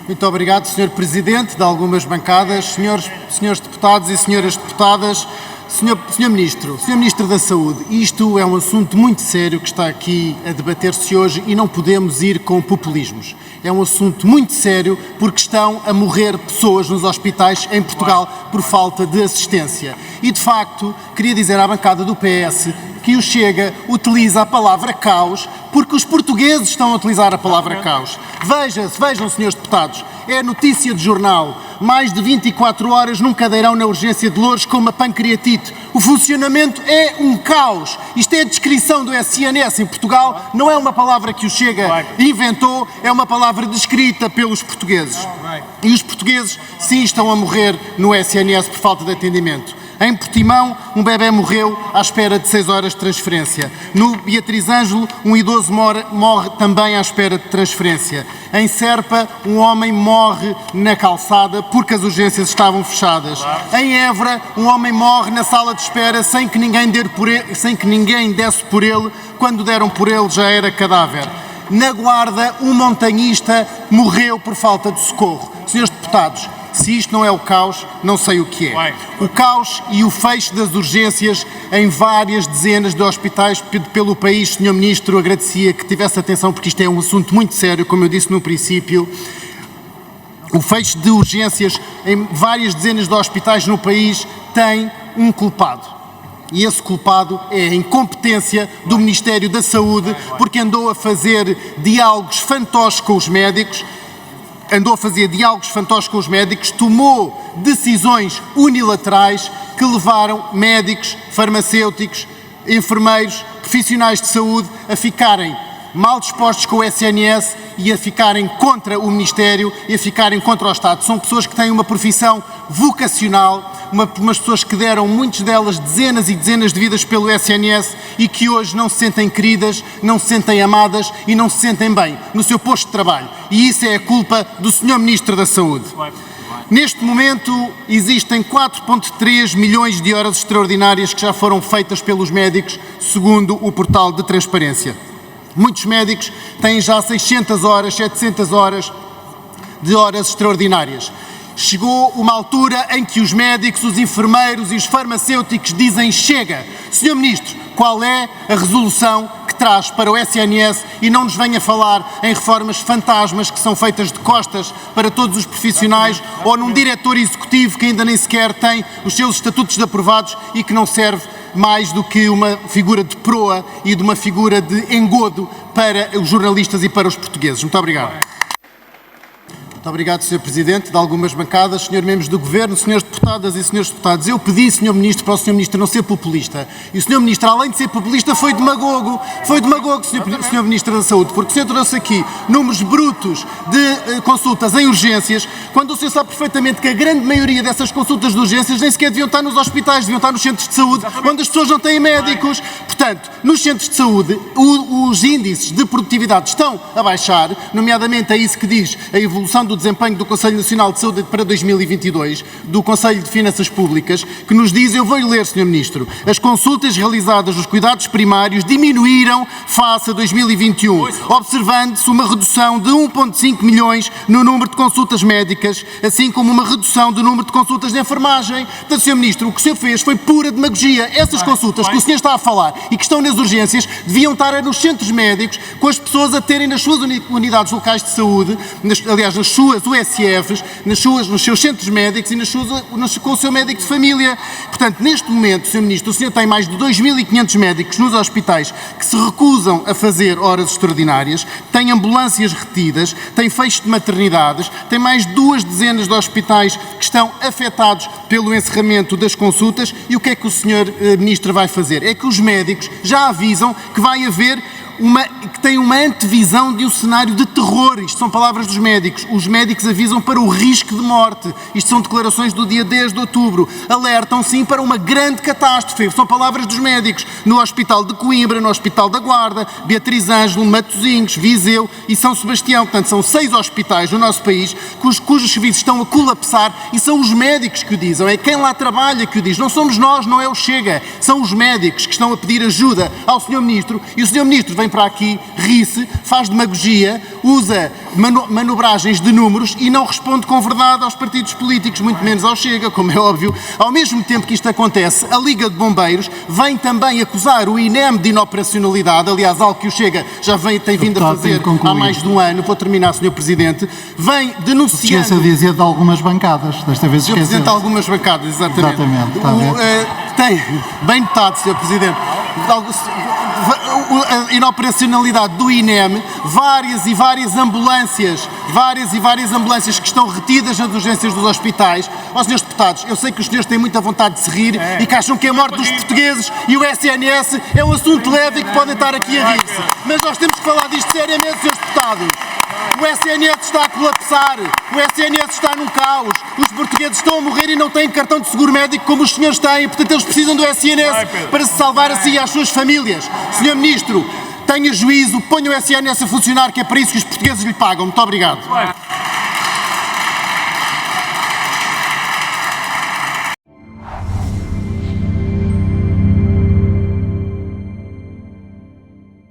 Muito obrigado, Sr. Presidente de algumas bancadas, senhores deputados e senhoras deputadas, Sr. Ministro da Saúde, isto é um assunto muito sério que está aqui a debater-se hoje e não podemos ir com populismos. É um assunto muito sério porque estão a morrer pessoas nos hospitais em Portugal por falta de assistência. E, de facto, queria dizer à bancada do PS que o Chega utiliza a palavra caos porque os portugueses estão a utilizar a palavra caos. Vejam, senhores deputados, é notícia de jornal. Mais de 24 horas num cadeirão na urgência de Loures com uma pancreatite. O funcionamento é um caos. Isto é a descrição do SNS em Portugal. Não é uma palavra que o Chega inventou, é uma palavra descrita pelos portugueses. E os portugueses, sim, estão a morrer no SNS por falta de atendimento. Em Portimão, um bebê morreu à espera de 6 horas de transferência. No Beatriz Ângelo, um idoso morre também à espera de transferência. Em Serpa, um homem morre na calçada porque as urgências estavam fechadas. Em Évora, um homem morre na sala de espera sem que ninguém desse por ele. Quando deram por ele, já era cadáver. Na Guarda, um montanhista morreu por falta de socorro. Senhores deputados, se isto não é o caos, não sei o que é. O caos e o fecho das urgências em várias dezenas de hospitais pelo país. Sr. Ministro, agradecia que tivesse atenção porque isto é um assunto muito sério, como eu disse no princípio. O fecho de urgências em várias dezenas de hospitais no país tem um culpado. E esse culpado é a incompetência do Ministério da Saúde, porque andou a fazer diálogos fantoches com os médicos, tomou decisões unilaterais que levaram médicos, farmacêuticos, enfermeiros, profissionais de saúde a ficarem mal dispostos com o SNS e a ficarem contra o Ministério e a ficarem contra o Estado. São pessoas que têm uma profissão vocacional, umas pessoas que deram, muitas delas, dezenas e dezenas de vidas pelo SNS e que hoje não se sentem queridas, não se sentem amadas e não se sentem bem no seu posto de trabalho. E isso é a culpa do Sr. Ministro da Saúde. Neste momento existem 4,3 milhões de horas extraordinárias que já foram feitas pelos médicos, segundo o portal de transparência. Muitos médicos têm já 600 horas, 700 horas de horas extraordinárias. Chegou uma altura em que os médicos, os enfermeiros e os farmacêuticos dizem chega. Sr. Ministro, qual é a resolução que traz para o SNS e não nos venha falar em reformas fantasmas que são feitas de costas para todos os profissionais ou num diretor executivo que ainda nem sequer tem os seus estatutos aprovados e que não serve mais do que uma figura de proa e de uma figura de engodo para os jornalistas e para os portugueses. Muito obrigado. Muito obrigado, Sr. Presidente de algumas bancadas, Sr. Membros do Governo, Srs. Deputadas e Srs. Deputados. Eu pedi, Sr. Ministro, para o Sr. Ministro não ser populista. E o Sr. Ministro, além de ser populista, foi demagogo, Sr. Ministro da Saúde, porque o Sr. trouxe aqui números brutos de consultas em urgências, quando o Sr. sabe perfeitamente que a grande maioria dessas consultas de urgências nem sequer deviam estar nos hospitais, deviam estar nos centros de saúde, onde as pessoas não têm médicos. Portanto, nos centros de saúde, os índices de produtividade estão a baixar, nomeadamente é isso que diz a evolução do desempenho do Conselho Nacional de Saúde para 2022, do Conselho de Finanças Públicas, que nos diz, eu vou ler, Sr. Ministro, as consultas realizadas nos cuidados primários diminuíram face a 2021, observando-se uma redução de 1,5 milhões no número de consultas médicas, assim como uma redução do número de consultas de enfermagem. Portanto, Sr. Ministro, o que o senhor fez foi pura demagogia. Essas consultas que o senhor está a falar e que estão nas urgências deviam estar nos centros médicos, com as pessoas a terem nas suas unidades locais de saúde, aliás, nas suas USFs, nos seus centros médicos e com o seu médico de família. Portanto, neste momento, Sr. Ministro, o senhor tem mais de 2.500 médicos nos hospitais que se recusam a fazer horas extraordinárias, tem ambulâncias retidas, tem fecho de maternidades, tem mais de 2 dezenas de hospitais que estão afetados pelo encerramento das consultas. E o que é que o Sr. Ministro vai fazer? É que os médicos já avisam que vai haver que tem uma antevisão de um cenário de terror. Isto são palavras dos médicos. Os médicos avisam para o risco de morte. Isto são declarações do dia 10 de outubro. Alertam, sim, para uma grande catástrofe. São palavras dos médicos. No Hospital de Coimbra, no Hospital da Guarda, Beatriz Ângelo, Matosinhos, Viseu e São Sebastião. Portanto, são 6 hospitais no nosso país cujos serviços estão a colapsar e são os médicos que o dizem. É quem lá trabalha que o diz. Não somos nós, não é o Chega. São os médicos que estão a pedir ajuda ao Sr. Ministro e o Sr. Ministro vem vem para aqui, ri-se, faz demagogia, usa manobragens de números e não responde com verdade aos partidos políticos, muito menos ao Chega, como é óbvio. Ao mesmo tempo que isto acontece, a Liga de Bombeiros vem também acusar o INEM de inoperacionalidade, aliás, algo que o Chega já tem vindo a fazer há mais de um ano. Vou terminar, Sr. Presidente. Vem denunciando... Esquece a dizer de algumas bancadas, desta vez Sr. Presidente, de algumas bancadas, exatamente. Tem, bem notado, Sr. Presidente, a inoperacionalidade do INEM, várias e várias ambulâncias que estão retidas nas urgências dos hospitais. Ó, senhores deputados, eu sei que os senhores têm muita vontade de se rir e que acham que a morte dos portugueses e o SNS é um assunto leve e que podem estar aqui a rir-se. Mas nós temos que falar disto seriamente, senhores deputados. O SNS está a colapsar, o SNS está num caos, os portugueses estão a morrer e não têm cartão de seguro médico como os senhores têm, portanto eles precisam do SNS para se salvar a si e às suas famílias. Senhor Ministro, tenha juízo, ponha o SNS a funcionar, que é para isso que os portugueses lhe pagam. Muito obrigado.